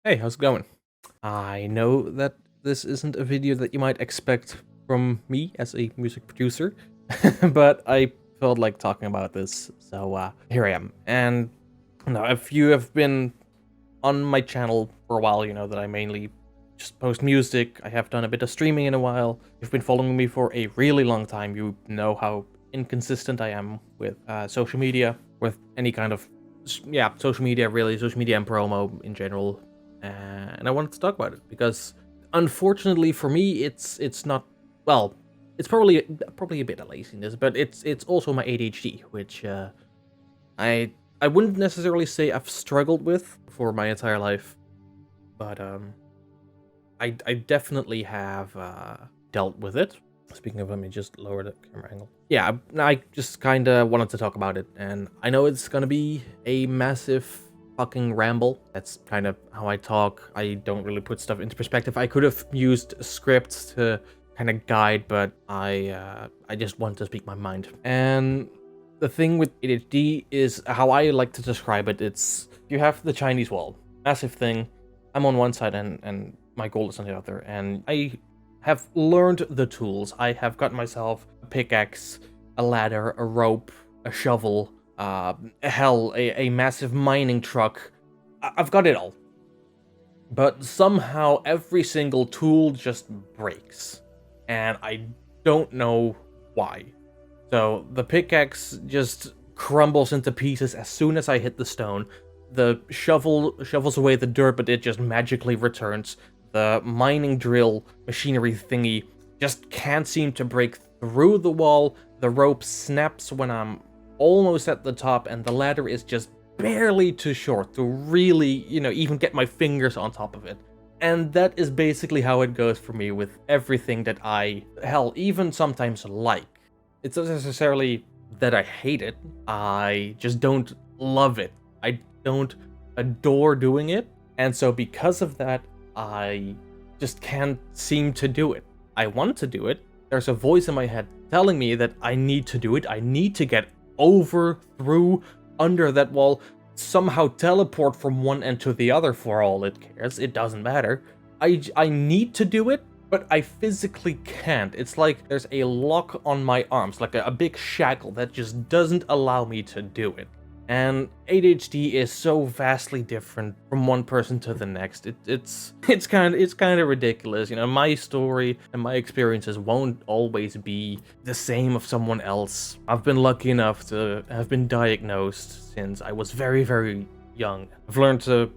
Hey, how's it going? I know that this isn't a video that you might expect from me as a music producer, but I felt like talking about this, so here I am. And if you have been on my channel for a while, you know that I mainly just post music. I have done a bit of streaming in a while. You've been following me for a really long time. You know how inconsistent I am with social media, with any kind of social media, really, social media and promo in general. And I wanted to talk about it because, unfortunately for me, it's not well. It's probably a bit of laziness, but it's also my ADHD, which I I wouldn't necessarily say I've struggled with for my entire life, but I definitely have dealt with it. Speaking of, let me just lower the camera angle. Yeah, I just kind of wanted to talk about it, and I know it's gonna be a massive fucking ramble. That's kind of how I talk. I don't really put stuff into perspective. I could have used scripts to kind of guide, but I just want to speak my mind. And the thing with ADHD is how I like to describe it. It's you have the Chinese wall, massive thing. I'm on one side and my goal is on the other, and I have learned the tools. I have got myself a pickaxe, a ladder, a rope, a shovel, a massive mining truck. I've got it all. But somehow every single tool just breaks. And I don't know why. So the pickaxe just crumbles into pieces as soon as I hit the stone. The shovel shovels away the dirt, but it just magically returns. The mining drill machinery thingy just can't seem to break through the wall. The rope snaps when I'm almost at the top, and the ladder is just barely too short to really, even get my fingers on top of it. And that is basically how it goes for me with everything that even sometimes like. It's not necessarily that I hate it, I just don't love it. I don't adore doing it, and so because of that, I just can't seem to do it. I want to do it. There's a voice in my head telling me that I need to do it. I need to get over, through, under that wall, somehow teleport from one end to the other for all it cares. It doesn't matter. I need to do it, but I physically can't. It's like there's a lock on my arms, like a big shackle that just doesn't allow me to do it. And ADHD is so vastly different from one person to the next. It's kind of ridiculous. My story and my experiences won't always be the same of someone else. I've been lucky enough to have been diagnosed since I was very, very young. I've learned to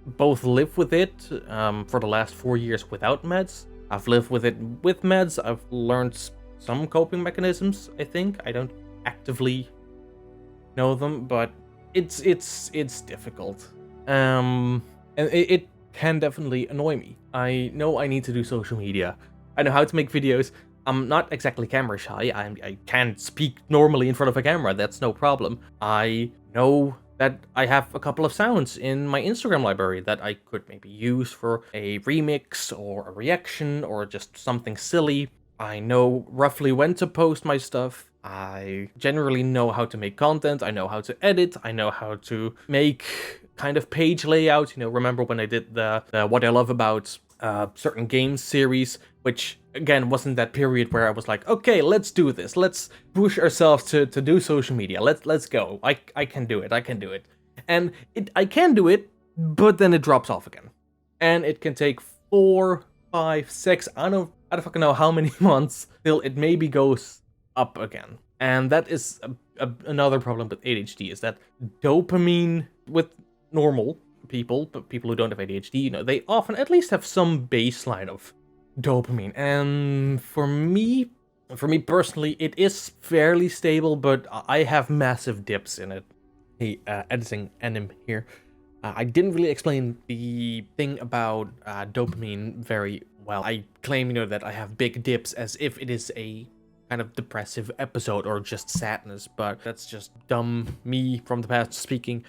both live with it for the last 4 years without meds. I've lived with it with meds. I've learned some coping mechanisms, I think. I don't actively know them, but it's difficult. And it can definitely annoy me. I know I need to do social media. I know how to make videos. I'm not exactly camera shy. I can speak normally in front of a camera. That's no problem. I know that I have a couple of sounds in my Instagram library that I could maybe use for a remix or a reaction or just something silly. I know roughly when to post my stuff. I generally know how to make content. I know how to edit. I know how to make kind of page layout. Remember when I did the What I Love About certain games series, which again wasn't that period where I was like, okay, let's do this. Let's push ourselves to do social media. Let's go. I can do it. I can do it. And I can do it, but then it drops off again. And it can take 4, 5, 6, I don't fucking know how many months till it maybe goes up again. And that is another problem with ADHD, is that dopamine with normal people, but people who don't have ADHD, they often at least have some baseline of dopamine. And for me personally, it is fairly stable, but I have massive dips in it. Hey, editing Anym here. I didn't really explain the thing about dopamine very well. I claim, that I have big dips as if it is a kind of depressive episode or just sadness, but that's just dumb me from the past speaking.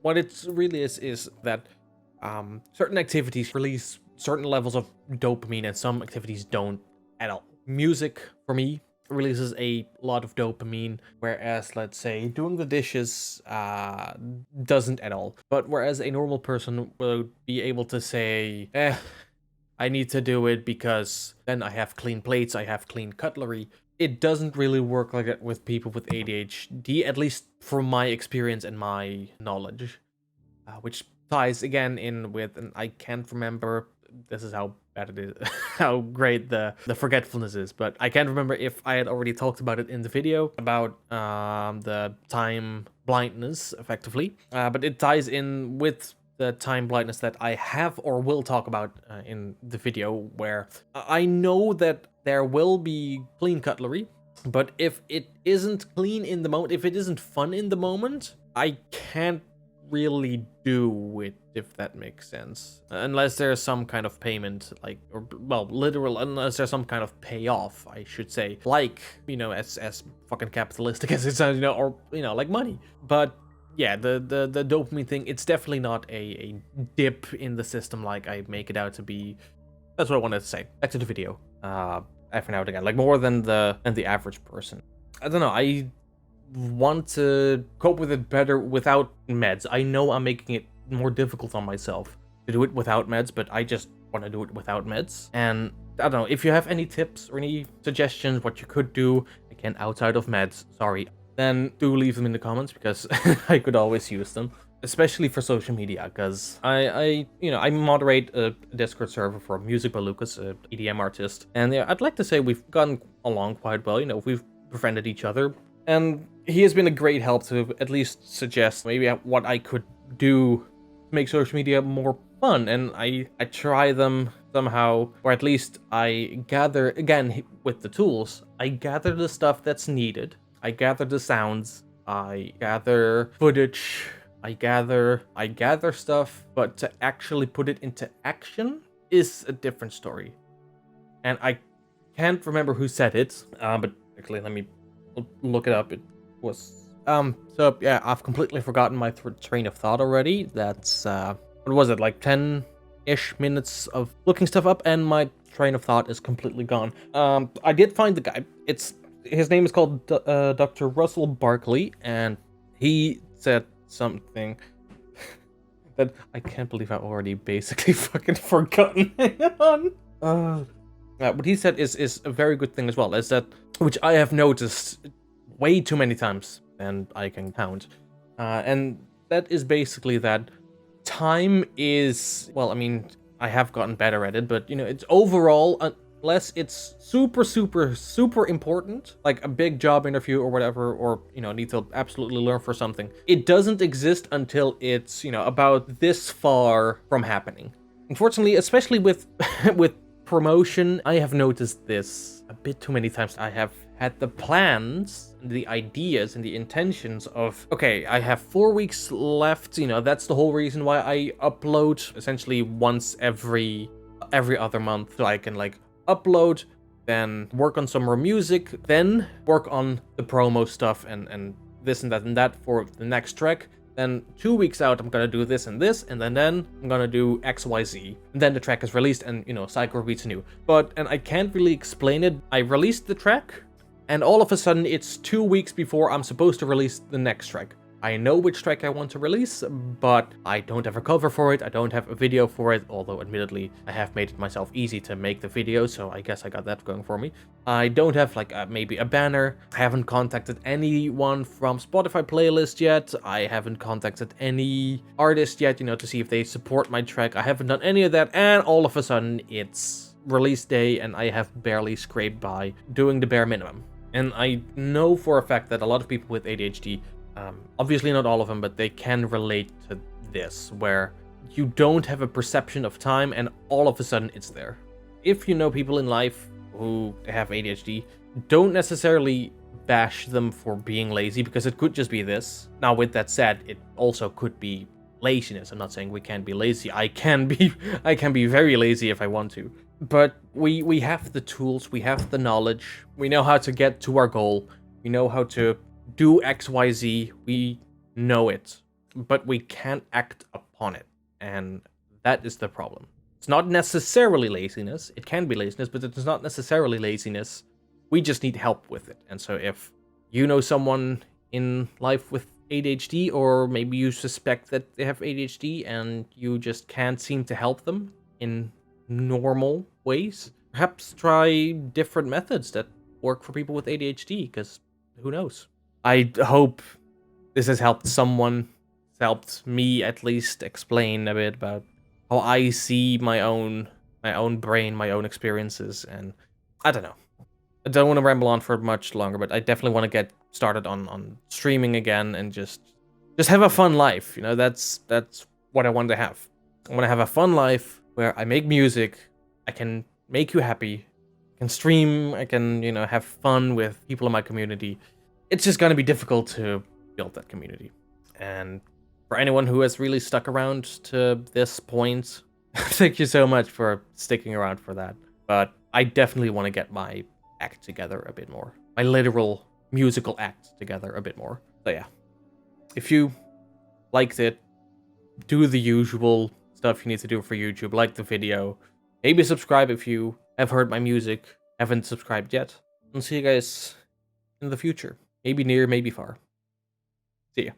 What it really is that certain activities release certain levels of dopamine and some activities don't at all. Music, for me, releases a lot of dopamine, whereas, let's say, doing the dishes doesn't at all. But whereas a normal person will be able to say, I need to do it because then I have clean plates, I have clean cutlery. It doesn't really work like that with people with ADHD, at least from my experience and my knowledge. Which ties again in with, and I can't remember, this is how bad it is, how great the forgetfulness is, but I can't remember if I had already talked about it in the video about the time blindness, effectively. But it ties in with the time blindness that I have or will talk about in the video, where I know that there will be clean cutlery, but if it isn't clean in the moment, if it isn't fun in the moment, I can't really do it, if that makes sense. Unless there's some kind of payment, like, or, well, literal, unless there's some kind of payoff, I should say. Like, you know, as fucking capitalistic as it sounds, you know, or, you know, like money. But yeah, the dopamine thing, it's definitely not a dip in the system like I make it out to be. That's what I wanted to say. Back to the video. Effing out again, like more than the average person. I don't know, I want to cope with it better without meds. I know I'm making it more difficult on myself to do it without meds, but I just want to do it without meds. And I don't know, if you have any tips or any suggestions what you could do, again, outside of meds, sorry, then do leave them in the comments, because I could always use them, especially for social media, because I moderate a Discord server for Music by Lucas, a EDM artist, and yeah, I'd like to say we've gotten along quite well. You know, we've befriended each other, and he has been a great help to at least suggest maybe what I could do to make social media more fun, and I try them somehow, or at least I gather, again, with the tools, I gather the stuff that's needed, I gather the sounds, I gather footage, I gather stuff, but to actually put it into action is a different story. And I can't remember who said it, but actually let me look it up. It was so yeah, I've completely forgotten my train of thought already. That's what was it, like 10-ish minutes of looking stuff up, and my train of thought is completely gone. I did find the guy. His name is called Dr. Russell Barkley, and he said something that I can't believe I've already basically fucking forgotten. Hang on. What he said is a very good thing as well, is that, which I have noticed way too many times, and I can count, and that is basically that time is, well, I mean, I have gotten better at it, but, you know, it's overall, unless it's super, super, super important, like a big job interview or whatever, or, you know, need to absolutely learn for something, it doesn't exist until it's, you know, about this far from happening. Unfortunately, especially with with promotion, I have noticed this a bit too many times. I have had the plans, the ideas, and the intentions of, okay, I have 4 weeks left, you know, that's the whole reason why I upload essentially once every other month, so I can, like, upload, then work on some more music, then work on the promo stuff and this and that for the next track. Then 2 weeks out, I'm gonna do this, and then I'm gonna do XYZ. And then the track is released, and, you know, cycle repeats anew. And I can't really explain it. I released the track, and all of a sudden it's 2 weeks before I'm supposed to release the next track. I know which track I want to release, but I don't have a cover for it, I don't have a video for it, although admittedly I have made it myself easy to make the video, so I guess I got that going for me. I don't have, like, maybe a banner. I haven't contacted anyone from Spotify playlist yet. I haven't contacted any artist yet, you know, to see if they support my track. I haven't done any of that, and all of a sudden it's release day and I have barely scraped by doing the bare minimum. And I know for a fact that a lot of people with ADHD, obviously not all of them, but they can relate to this, where you don't have a perception of time and all of a sudden it's there. If you know people in life who have ADHD, don't necessarily bash them for being lazy, because it could just be this. Now, with that said, it also could be laziness. I'm not saying we can't be lazy. I can be very lazy if I want to. But we have the tools, we have the knowledge, we know how to get to our goal, we know how to do XYZ, we know it, but we can't act upon it, and that is the problem. It's not necessarily laziness, it can be laziness, but it's not necessarily laziness. We just need help with it. And so if you know someone in life with ADHD, or maybe you suspect that they have ADHD and you just can't seem to help them in normal ways, perhaps try different methods that work for people with ADHD, because who knows? I hope this has helped someone. It's helped me at least explain a bit about how I see my own brain, my own experiences, and I don't know. I don't want to ramble on for much longer, but I definitely want to get started on streaming again and just have a fun life. You know, that's what I want to have. I want to have a fun life where I make music, I can make you happy, I can stream, I can, you know, have fun with people in my community. It's just gonna be difficult to build that community. And for anyone who has really stuck around to this point, thank you so much for sticking around for that. But I definitely want to get my act together a bit more. My literal musical act together a bit more. So yeah, if you liked it, do the usual stuff you need to do for YouTube, like the video, maybe subscribe if you have heard my music, haven't subscribed yet, and see you guys in the future. Maybe near, maybe far. See ya.